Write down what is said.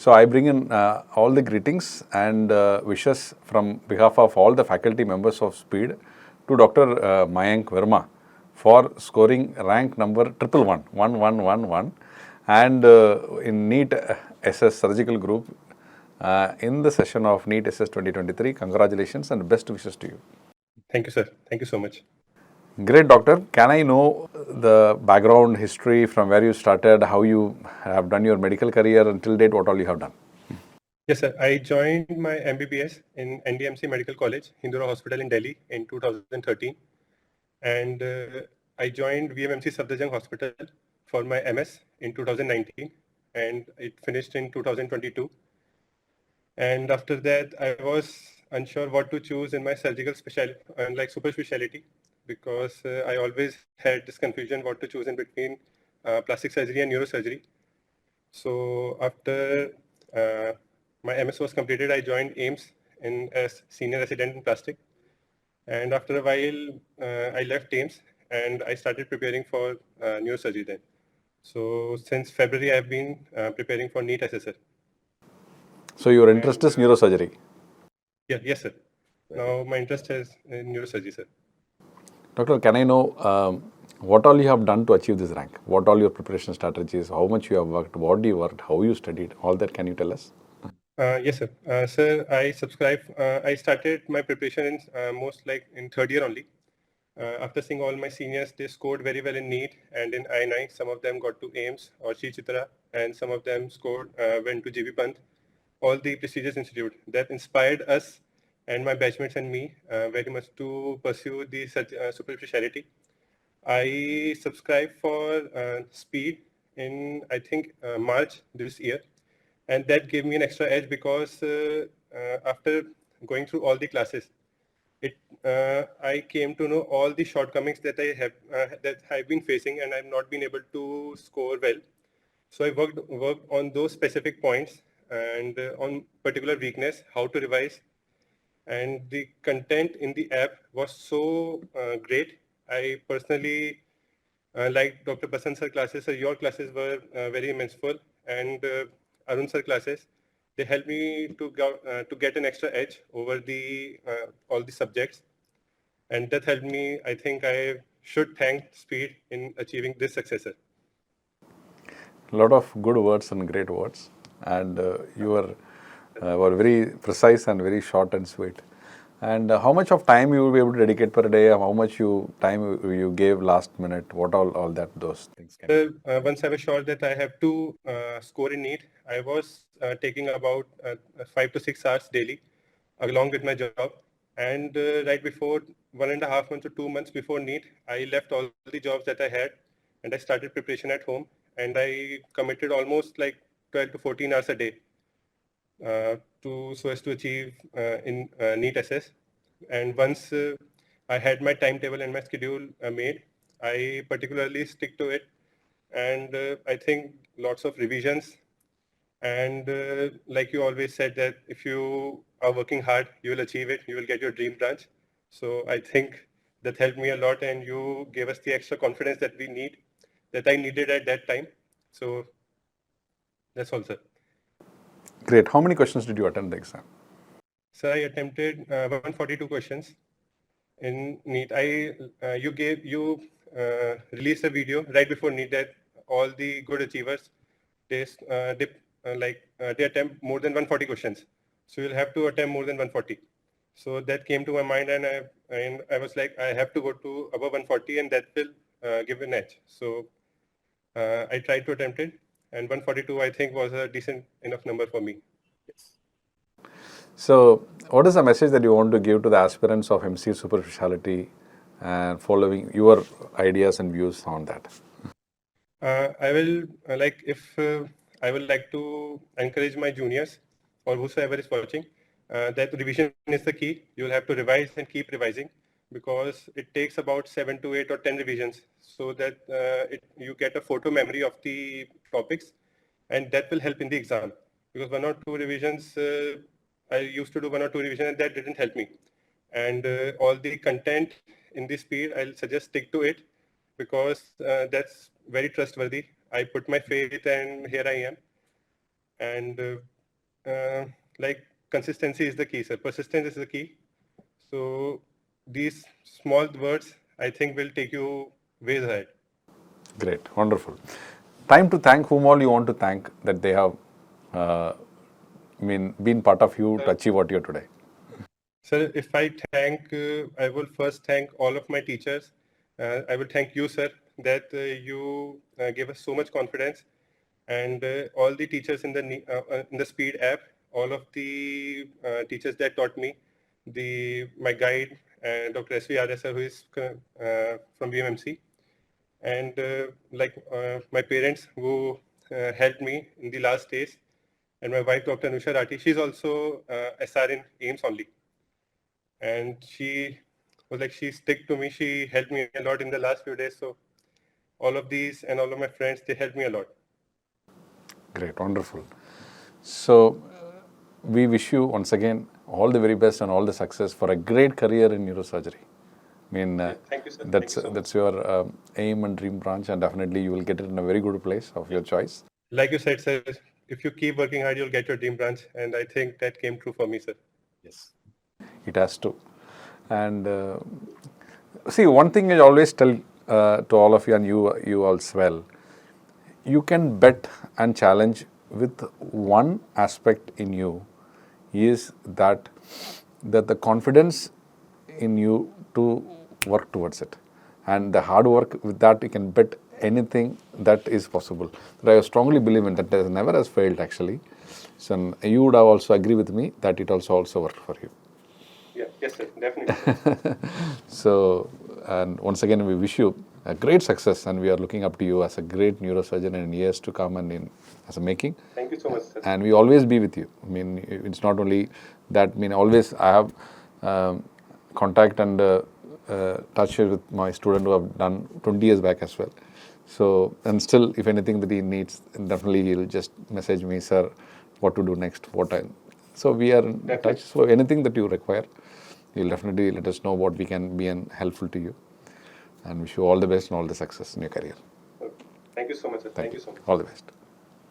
So I bring in all the greetings and wishes from behalf of all the faculty members of SPEED to Dr. Mayank Verma for scoring rank number 111, and in NEET SS Surgical Group in the session of NEET SS 2023. Congratulations and best wishes to you. Thank you, sir. Thank you so much. Great, doctor. Can I know the background history from where you started, how you have done your medical career until date, what all you have done? Yes, sir. I joined my MBBS in NDMC Medical College, Hindura Hospital in Delhi in 2013. And I joined VMMC Safdarjung Hospital for my MS in 2019. And it finished in 2022. And after that, I was unsure what to choose in my surgical specialty, like super specialty, because I always had this confusion what to choose in between plastic surgery and neurosurgery. So after my MS was completed, I joined AIMS as senior resident in plastic. And after a while, I left AIMS and I started preparing for neurosurgery then. So since February, I've been preparing for NEET SSR. So your interest is neurosurgery? Yeah, yes, sir. Now my interest is in neurosurgery, sir. Doctor, can I know what all you have done to achieve this rank? What all your preparation strategies, how much you have worked, what you worked, how you studied, all that can you tell us? Yes, sir. Sir, I started my preparation in most like in third year only. After seeing all my seniors, they scored very well in NEET and in I9. Some of them got to AIMS or Sri Chitra, and some of them went to GB Pant, all the prestigious institute. That inspired us and my batchmates and me very much to pursue the super speciality. I subscribed for Speed in, I think, March this year. And that gave me an extra edge because after going through all the classes, I came to know all the shortcomings that I've been facing, and I've not been able to score well. So I worked on those specific points and on particular weakness, how to revise. And the content in the app was so great. I personally liked Dr. Basant sir classes. So your classes were very immenseful, and Arun sir classes. They helped me to get an extra edge over the all the subjects, and that helped me. I think I should thank Speed in achieving this success, sir. A lot of good words and great words, and you were very precise and very short and sweet. And how much of time you will be able to dedicate per day? How much time you gave last minute? What all that those things can? Once I was sure that I have to score in NEET, I was taking about 5 to 6 hours daily, along with my job. And right before 1.5 months or 2 months before NEET, I left all the jobs that I had, and I started preparation at home. And I committed almost like 12 to 14 hours a day so as to achieve in NEET SS. And once I had my timetable and my schedule made, I particularly stick to it. And I think lots of revisions. And like you always said that if you are working hard, you will achieve it. You will get your dream branch. So I think that helped me a lot, and you gave us the extra confidence that that I needed at that time. So that's all, sir. Great. How many questions did you attend the exam? So I attempted 142 questions in NEET. You released a video right before NEET that all the good achievers they attempt more than 140 questions. So you'll have to attempt more than 140. So that came to my mind, and I was like, I have to go to above 140, and that will give an edge. So I tried to attempt it, and 142 I think was a decent enough number for me. Yes. So, what is the message that you want to give to the aspirants of MCH Super Speciality and following your ideas and views on that? I will I would like to encourage my juniors or whosoever is watching that revision is the key. You will have to revise and keep revising because it takes about 7 to 8 or 10 revisions so that you get a photo memory of the topics, and that will help in the exam. Because 1 or 2 revisions, I used to do 1 or 2 revisions and that didn't help me. And all the content in the Speed, I'll suggest stick to it because that's very trustworthy. I put my faith and here I am. And like consistency is the key, sir. Persistence is the key. So these small words, I think, will take you ways ahead. Great, wonderful. Time to thank whom all you want to thank that they have been part of you to achieve what you are today. Sir, if I thank, I will first thank all of my teachers. I will thank you, sir, that you gave us so much confidence, and all the teachers in the Speed app, all of the teachers that taught me, my guide, Dr. S.V. Arya sir, who is from BMMC, and my parents who helped me in the last days, and my wife, Dr. Anusha Rati, she's also SR in AIMS only. And she was like, she stuck to me. She helped me a lot in the last few days. So all of these and all of my friends, they helped me a lot. Great, wonderful. So we wish you once again all the very best and all the success for a great career in neurosurgery. Thank you, sir. That's your aim and dream branch, and definitely you will get it in a very good place of your choice. Like you said, sir, if you keep working hard, you'll get your dream branch. And I think that came true for me, sir. Yes. It has to. And see, one thing I always tell to all of you, and you also well, you can bet and challenge with one aspect in you is that the confidence in you to work towards it, and the hard work with that you can bet anything that is possible. That I strongly believe in that never has failed actually. So you would have also agree with me that it also worked for you. Yeah, yes, sir, definitely. So, and once again, we wish you a great success, and we are looking up to you as a great neurosurgeon in years to come and as a making. Thank you so much, sir. And we always be with you. It's not only that. Always I have contact and touch with my student who have done 20 years back as well. So, and still, if anything that he needs, definitely he'll just message me, sir, what to do next, So we are in touch. So anything that you require, you'll definitely let us know what we can be helpful to you. And wish you all the best and all the success in your career. Okay. Thank you so much, sir. Thank you so much. All the best.